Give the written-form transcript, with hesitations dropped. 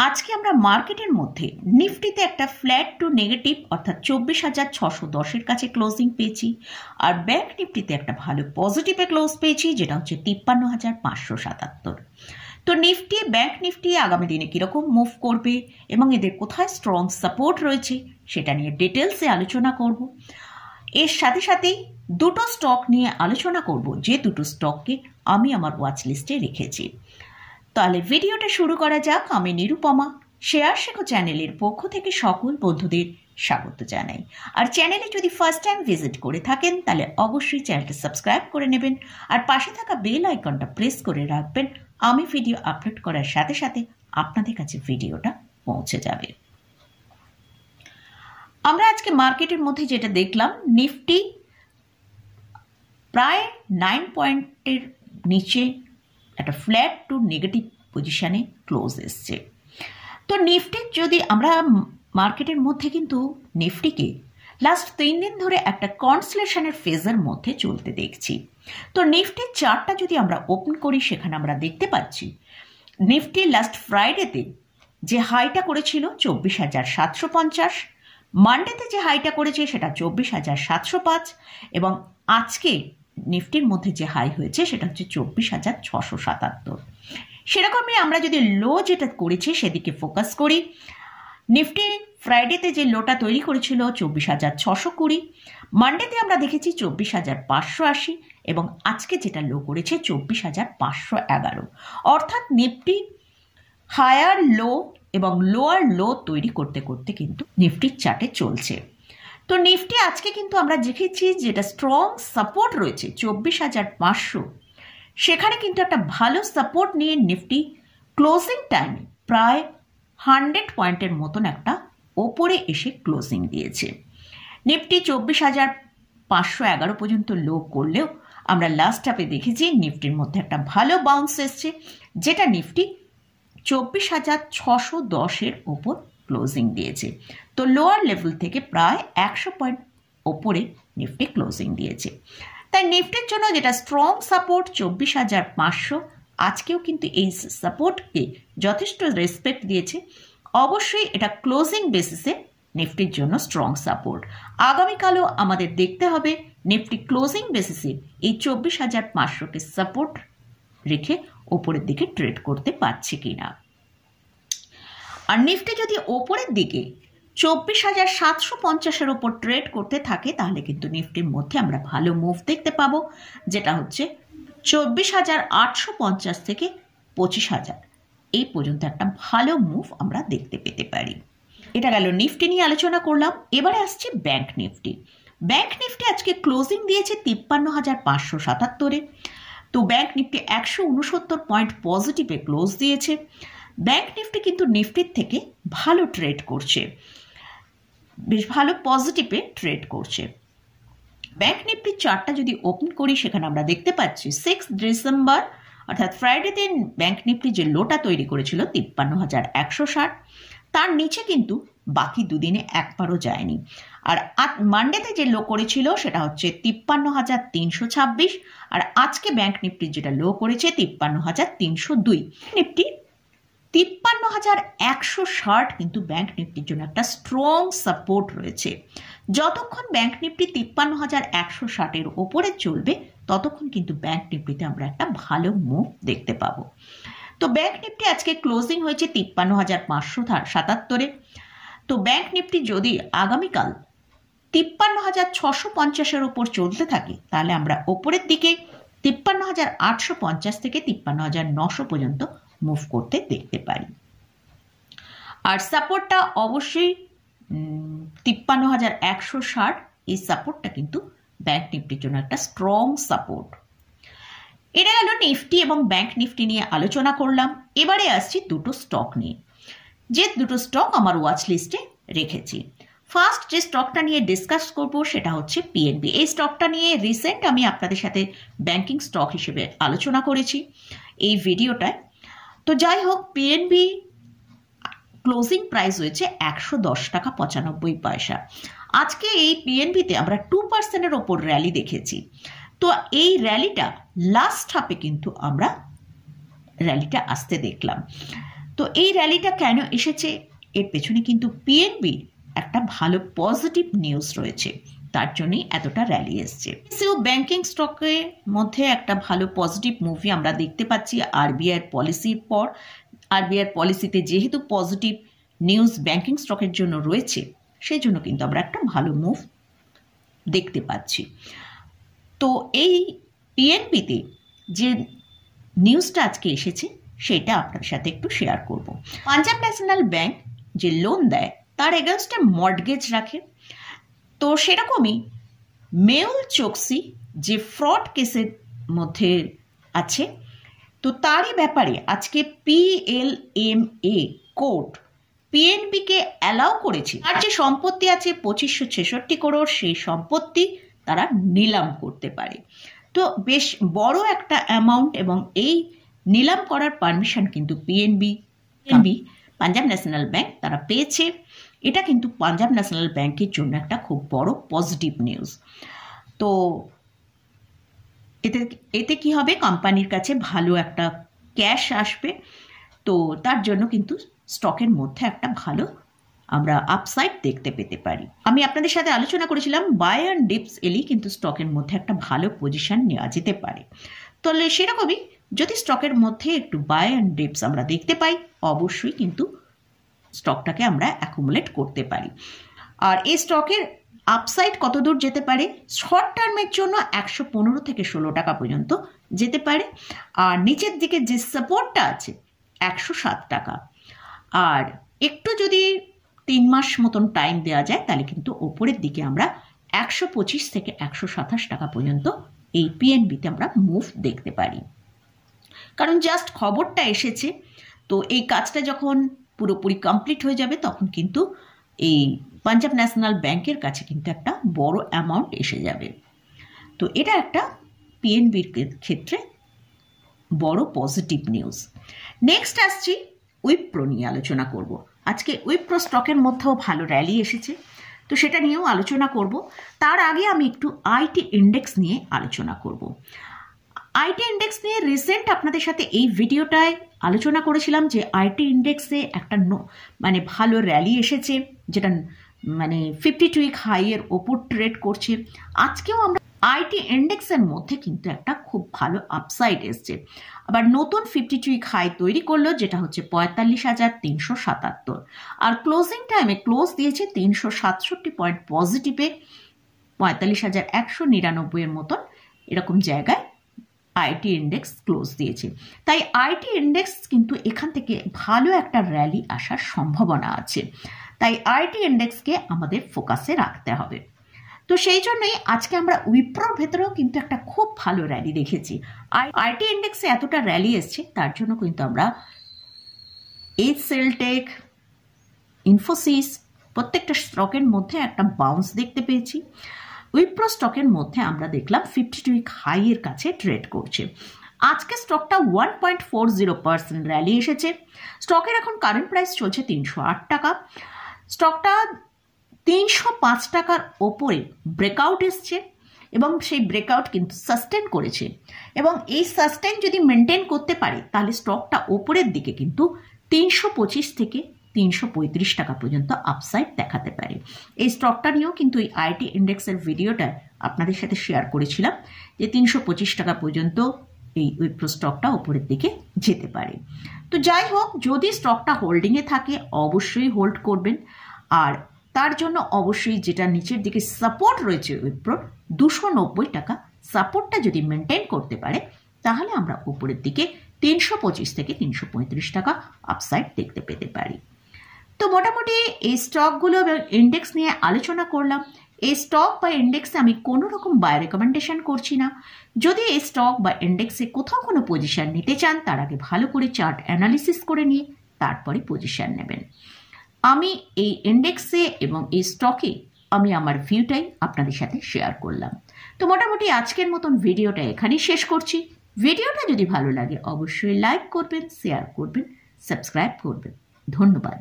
আজকে আমরা মার্কেটের মধ্যে নিফটিতে একটা ফ্ল্যাট টু নেগেটিভ অর্থাৎ 24,610-এর কাছে ক্লোজিং পেয়েছি, আর ব্যাংক নিফটিতে একটা ভালো পজিটিভে ক্লোজ পেয়েছি যেটা হচ্ছে 53,577। তো নিফটি ব্যাংক নিফটি আগামী দিনে কীরকম মুভ করবে এবং এদের কোথায় স্ট্রং সাপোর্ট রয়েছে সেটা নিয়ে ডিটেলসে আলোচনা করব। এর সাথে সাথেই দুটো স্টক নিয়ে আলোচনা করব, যে দুটো স্টককে আমি আমার ওয়াচ লিস্টে রেখেছি। তাহলে ভিডিওটা শুরু করা যাক। আমি নিরুপমা, শেয়ার শেখো চ্যানেলের পক্ষ থেকে সকল বন্ধুদের স্বাগত জানাই। আর চ্যানেলে যদি ফার্স্ট টাইম ভিজিট করে থাকেন তাহলে অবশ্যই চ্যানেলটা সাবস্ক্রাইব করে নেবেন, আর পাশে থাকা বেল আইকনটা প্রেস করে রাখবেন। আমি ভিডিও আপলোড করার সাথে সাথে আপনাদের কাছে ভিডিওটা পৌঁছে যাবে। আমরা আজকে মার্কেটের মধ্যে যেটা দেখলাম, নিফটি প্রায় 9 পয়েন্টের নিচে একটা ফ্ল্যাট টু নেগেটিভ পজিশানে ক্লোজ এসছে। তো নিফটির যদি আমরা মার্কেটের মধ্যে কিন্তু নিফটিকে লাস্ট 3 দিন ধরে একটা কনসলেশনের ফেজের মধ্যে চলতে দেখছি। তো নিফটির চার্টটা যদি আমরা ওপেন করি, সেখানে আমরা দেখতে পাচ্ছি নিফটি লাস্ট ফ্রাইডেতে যে হাইটা করেছিল 24,750, মানডেতে যে হাইটা করেছে সেটা 24,705, এবং আজকে নিফটির মধ্যে যে হাই হয়েছে সেটা হচ্ছে 24,677। সেরকমই আমরা যদি লো যেটা করেছি সেদিকে ফোকাস করি, নিফটি ফ্রাইডেতে যে লোটা তৈরি করেছিল 24,620, মানডেতে আমরা দেখেছি 24,580, এবং আজকে যেটা লো করেছে 24,511। অর্থাৎ নিফটি হায়ার লো এবং লোয়ার লো তৈরি করতে করতে কিন্তু নিফটির চার্টে চলছে। তো নিফটি আজকে কিন্তু আমরা দেখেছি যেটা স্ট্রং সাপোর্ট রয়েছে 24,500, সেখানে কিন্তু একটা ভালো সাপোর্ট নিয়ে নিফটি ক্লোজিং টাইমে প্রায় 100 পয়েন্টের মতন একটা ওপরে এসে ক্লোজিং দিয়েছে। নিফটি 24,511 পর্যন্ত লো করলেও আমরা লাস্ট হাফে দেখেছি নিফটির মধ্যে একটা ভালো বাউন্স এসছে, যেটা নিফটি 24,610-এর ওপর ক্লোজিং দিয়েছে। তো লোয়ার লেভেল থেকে প্রায় 100 পয়েন্ট ওপরে নিফটি ক্লোজিং দিয়েছে। তাই নিফটির জন্য যেটা স্ট্রং সাপোর্ট 24,500, আজকেও কিন্তু এই সাপোর্টকে যথেষ্ট রেসপেক্ট দিয়েছে। অবশ্যই এটা ক্লোজিং বেসিসে নিফটির জন্য স্ট্রং সাপোর্ট। আগামীকালও আমাদের দেখতে হবে নিফটি ক্লোজিং বেসিসে এই 24,500-কে সাপোর্ট রেখে ওপরের দিকে ট্রেড করতে পারছে কিনা। আর নিফটি যদি ওপরের দিকে 24,750-এর ওপর ট্রেড করতে থাকে তাহলে কিন্তু নিফটির মধ্যে আমরা ভালো মুভ দেখতে পাবো, যেটা হচ্ছে 24,850 থেকে 25,000 এই পর্যন্ত একটা ভালো মুভ আমরা দেখতে পেতে পারি। এটা গেল নিফটি নিয়ে আলোচনা করলাম। এবারে আসছে ব্যাংক নিফটি। ব্যাংক নিফটি আজকে ক্লোজিং দিয়েছে 53,577-এ। তো ব্যাংক নিফটি 169 পয়েন্ট পজিটিভে ক্লোজ দিয়েছে। ব্যাংক নিফটি কিন্তু নিফটির থেকে ভালো ট্রেড করছে, বেশ ভালো পজিটিভে ট্রেড করছে। ব্যাংক নিফটির চার্টটা যদি ওপেন করি, সেখানে আমরা দেখতে পাচ্ছি 6 ডিসেম্বর অর্থাৎ ফ্রাইডেতে ব্যাংক নিফটি যে লোটা তৈরি করেছিল 53,160, তার নিচে কিন্তু বাকি দুদিনে একবারও যায়নি। আর মানডেতে যে লো করেছিল সেটা হচ্ছে 53,326, আর আজকে ব্যাংক নিফটির যেটা লো করেছে 53,302। নিফটি 53,160 কিন্তু ব্যাংক নিফটির জন্য একটা স্ট্রং সাপোর্ট রয়েছে। যতক্ষণ ব্যাংক নিফটি 53,160-এর ওপরে চলবে ততক্ষণ কিন্তু ব্যাংক নিফটিতে আমরা একটা ভালো মুভ দেখতে পাবো। তো ব্যাংক নিফটি আজকে ক্লোজিং হয়েছে 53,577-এ। তো ব্যাংক নিফটি যদি আগামীকাল 53,650-এর ওপর চলতে থাকে তাহলে আমরা ওপরের দিকে 53,850 থেকে 53,900 পর্যন্ত মুভ করতে দেখতে পারি। আর সাপোর্টটা অবশ্যই 53,160, এই সাপোর্টটা কিন্তু ব্যাংক নিফটির জন্য একটা স্ট্রং সাপোর্ট। এটা গেল নিফটি এবং ব্যাংক নিফটি নিয়ে আলোচনা করলাম। এবারে আসছি দুটো স্টক নিয়ে, যে দুটো স্টক আমার ওয়াচ লিস্টে রেখেছি। ফার্স্ট যে স্টকটা নিয়ে ডিসকাস করব সেটা হচ্ছে পিএনবি। এই স্টকটা নিয়ে রিসেন্ট আমি আপনাদের সাথে ব্যাংকিং স্টক হিসেবে আলোচনা করেছি এই ভিডিওটায়। তো যাই হোক, পিএনবি ক্লোজিং প্রাইস হয়েছে 110 টাকা 95 পয়সা। আজকে এই পিএনবিতে আমরা 2%-এর ওপর র্যালি দেখেছি। তো এই র্যালিটা লাস্ট হাফে কিন্তু আমরা র্যালিটা আসতে দেখলাম। তো এই র্যালিটা কেন এসেছে, এর পেছনে কিন্তু পিএনবির একটা ভালো পজিটিভ নিউজ রয়েছে, তার জন্যই এতটা র্যালি এসছে। ব্যাংকিং স্টকের মধ্যে একটা ভালো পজিটিভ মুভি আমরা দেখতে পাচ্ছি আরবিআইয়ের পলিসির পর। আরবিআইয়ের পলিসিতে যেহেতু পজিটিভ নিউজ ব্যাংকিং স্টকের জন্য রয়েছে, সেই জন্য কিন্তু আমরা একটা ভালো মুভ দেখতে পাচ্ছি। তো এই পিএনবিতে যে নিউজটা আজকে এসেছে সেটা আপনার সাথে একটু শেয়ার করব। পাঞ্জাব ন্যাশনাল ব্যাংক যে লোন দেয় তার এগেনস্টে মর্টগেজ রাখে। তো সেরকমই মেহুল চোকসি যে ফ্রড কেসের মধ্যে আছে, তো তারই ব্যাপারে আজকে PLMA কোর্ট পিএনবিকে অ্যালাউ করেছে। আর যে সম্পত্তি আছে 2566 করোড়, সেই সম্পত্তি তারা নিলাম করতে পারে। তো বেশ বড় একটা অ্যামাউন্ট, এবং এই নিলাম করার পারমিশন কিন্তু পিএনবি পাঞ্জাব ন্যাশনাল ব্যাংক তারা পেয়েছে। এটা কিন্তু পাঞ্জাব ন্যাশনাল ব্যাংকের জন্য একটা খুব বড় পজিটিভ নিউজ। তো এতে কি হবে, কোম্পানির কাছে ভালো একটা ক্যাশ আসবে। তো তার জন্য কিন্তু স্টকের মধ্যে একটা ভালো আমরা আপসাইড দেখতে পেতে পারি। আমি আপনাদের সাথে আলোচনা করেছিলাম বাই অ্যান্ড ডিপস এলেই কিন্তু স্টকের মধ্যে একটা ভালো পজিশন নেওয়া যেতে পারে। তাহলে সেরকমই যদি স্টকের মধ্যে একটু বাই অ্যান্ড ডিপস আমরা দেখতে পাই, অবশ্যই কিন্তু স্টকটাকে আমরা অ্যাকুমুলেট করতে পারি। আর এই স্টকের আপসাইড কত দূর যেতে পারে, শর্ট টার্মের জন্য 115 থেকে 16 টাকা পর্যন্ত যেতে পারে। আর নিচের দিকে যে সাপোর্টটা আছে 107 টাকা। আর একটু যদি 3 মাস মতন টাইম দেওয়া যায় তাহলে কিন্তু ওপরের দিকে আমরা 125 থেকে 127 টাকা পর্যন্ত এই পিএনবিতে আমরা মুভ দেখতে পারি। কারণ জাস্ট খবরটা এসেছে, তো এই কাজটা যখন পুরোপুরি কমপ্লিট হয়ে যাবে তখন কিন্তু এই পাঞ্জাব ন্যাশনাল ব্যাংকের কাছে কিন্তু একটা বড় অ্যামাউন্ট এসে যাবে। তো এটা একটা পিএনবির ক্ষেত্রে বড় পজিটিভ নিউজ। নেক্সট আসছি উইপ্রো নিয়ে আলোচনা করব। আজকে উইপ্রো স্টকের মধ্যেও ভালো র্যালি এসেছে, তো সেটা নিয়েও আলোচনা করব। তার আগে আমি একটু আইটি ইন্ডেক্স নিয়ে আলোচনা করব। আইটি ইন্ডেক্স নিয়ে রিসেন্ট আপনাদের সাথে এই ভিডিওটায় আলোচনা করেছিলাম যে আইটি ইন্ডেক্সে একটা মানে ভালো র্যালি এসেছে, যেটা মানে 52 উইক হাইয়ের ওপর ট্রেড করছে। আজকেও আমরা আইটি ইন্ডেক্সের মধ্যে কিন্তু একটা খুব ভালো আপসাইড এসছে। আবার নতুন 52 উইক হাই তৈরি করলো, যেটা হচ্ছে 45,377। আর ক্লোজিং টাইমে ক্লোজ দিয়েছে 367 পয়েন্ট পজিটিভে, 45,199 এর মতন এরকম জায়গায় আইটি ইন্ডেক্স ক্লোজ দিয়েছে। তাই আইটি ইন্ডেক্স কিন্তু এখান থেকে ভালো একটা র্যালি আসার সম্ভাবনা আছে। তাই আইটি ইন্ডেক্সকে আমাদের ফোকাসে রাখতে হবে। তো সেই জন্যই আজকে আমরা উইপ্রোর ভেতরেও কিন্তু একটা খুব ভালো র্যালি দেখেছি। আইটি ইন্ডেক্সে এতটা র্যালি এসছে, তার জন্য কিন্তু আমরা HCLTech, ইনফোসিস প্রত্যেকটা স্টকের মধ্যে একটা বাউন্স দেখতে পেয়েছি। উইপ্রো স্টকের মধ্যে আমরা দেখলাম 52 উইক হাইয়ের কাছে ট্রেড করছে। আজকে স্টকটা 1.40% র্যালি এসেছে। স্টকের এখন কারেন্ট প্রাইস চলছে 308 টাকা। স্টকটা 305 টাকার ওপরে ব্রেকআউট এসছে, এবং সেই ব্রেকআউট কিন্তু সাস্টেন করেছে, এবং এই সাস্টেন যদি মেনটেন করতে পারে তাহলে স্টকটা ওপরের দিকে কিন্তু 325 থেকে 335 টাকা পর্যন্ত আপসাইড দেখাতে পারে। এই স্টকটা নিয়েও কিন্তু এই আইটি ইন্ডেক্সের ভিডিওটা আপনাদের সাথে শেয়ার করেছিলাম যে 325 টাকা পর্যন্ত এই উইপ্রো স্টকটা ওপরের দিকে যেতে পারে। তো যাই হোক, যদি স্টকটা হোল্ডিংয়ে থাকে অবশ্যই হোল্ড করবেন। আর তার জন্য অবশ্যই যেটা নিচের দিকে সাপোর্ট রয়েছে উইপ্রোর 290 টাকা, সাপোর্টটা যদি মেনটেন করতে পারে তাহলে আমরা উপরের দিকে 325 থেকে 335 টাকা আপসাইড দেখতে পেতে পারি। তো মোটামুটি এই স্টকগুলো এবং ইন্ডেক্স নিয়ে আলোচনা করলাম। এই স্টক বা ইন্ডেক্সে আমি কোনো রকম বাই রেকমেন্ডেশন করছি না। যদি এই স্টক বা ইন্ডেক্সে কোথাও কোনো পজিশন নিতে চান, তার আগে ভালো করে চার্ট অ্যানালিসিস করে নিয়ে তারপরে পজিশন নেবেন। আমি এই ইন্ডেক্সে এবং এই স্টকে আমি আমার ভিউটাই আপনাদের সাথে শেয়ার করলাম। তো মোটামুটি আজকের মতন ভিডিওটা এখানেই শেষ করছি। ভিডিওটা যদি ভালো লাগে অবশ্যই লাইক করবেন, শেয়ার করবেন, সাবস্ক্রাইব করবেন। ধন্যবাদ।